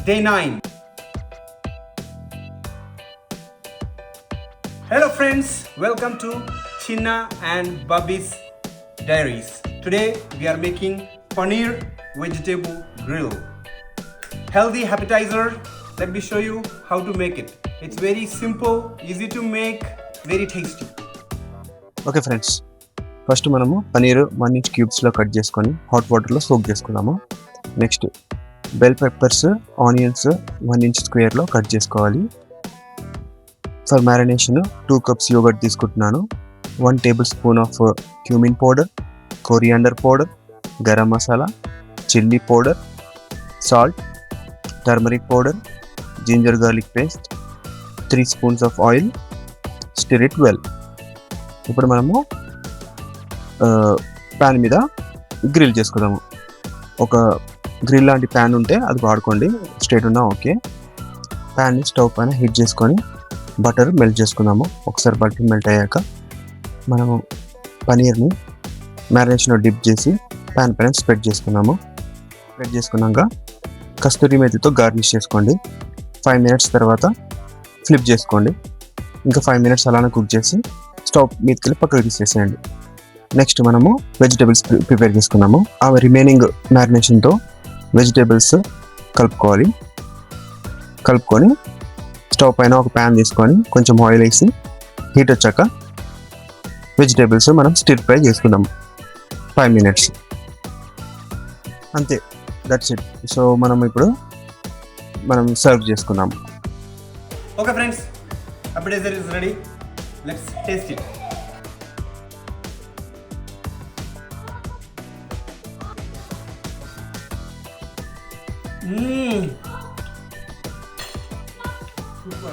day 9. Hello friends, welcome to Chinna and Bobby's Diaries. Today we are making paneer vegetable grill. Healthy appetizer. Let me show you how to make it. It's very simple, easy to make, very tasty. Okay friends, first మనము paneer 1 inch క్యూబ్స్లో cut చేసుకొని hot వాటర్లో soak చేసుకుందాము. Next bell peppers, onions 1 inch స్క్వేర్లో cut చేసుకోవాలి. For marination 2 cups yogurt తీసుకుంటున్నాను. 1 table spoon of cumin powder, coriander powder, garam masala, chilli powder, salt, turmeric powder, ginger garlic paste, 3 spoons of oil. Stir it well. ఇప్పుడు మనము pan మీద grill చేసుకుందాము. ఒక grill లాంటి pan ఉంటే అది వాడుకోండి, స్ట్రైట్ ఉన్నా ఓకే. ప్యాన్ని స్టవ్ పైన హీట్ చేసుకొని బటర్ మెల్ట్ చేసుకుందాము. ఒకసారి బటర్ మెల్ట్ అయ్యాక మనము పనీర్ని మ్యారినేషన్లో డిప్ చేసి ప్యాన్ పైన స్ప్రెడ్ చేసుకున్నాము. స్ప్రెడ్ చేసుకున్నాక కస్తూరి మేతితో గార్నిష్ చేసుకోండి. 5 మినిట్స్ తర్వాత ఫ్లిప్ చేసుకోండి. ఇంకా 5 మినిట్స్ అలానే కుక్ చేసి స్టవ్ మీదకి వెళ్ళి పక్కకు తీసేసేయండి. నెక్స్ట్ మనము వెజిటేబుల్స్ ప్రిపేర్ చేసుకున్నాము. ఆ రిమైనింగ్ మ్యారినేషన్తో వెజిటేబుల్స్ కలుపుకోవాలి. కలుపుకొని స్టవ్ పైన ఒక ప్యాన్ తీసుకొని కొంచెం ఆయిల్ వేసి హీట్ వచ్చాక వెజిటేబుల్స్ మనం స్టిర్ ఫ్రై చేసుకున్నాము 5 మినిట్స్. అంతే, దట్స్ ఇట్. సో మనం సర్వ్ చేసుకున్నాము. Okay friends, appetizer is ready. Let's taste it. Super.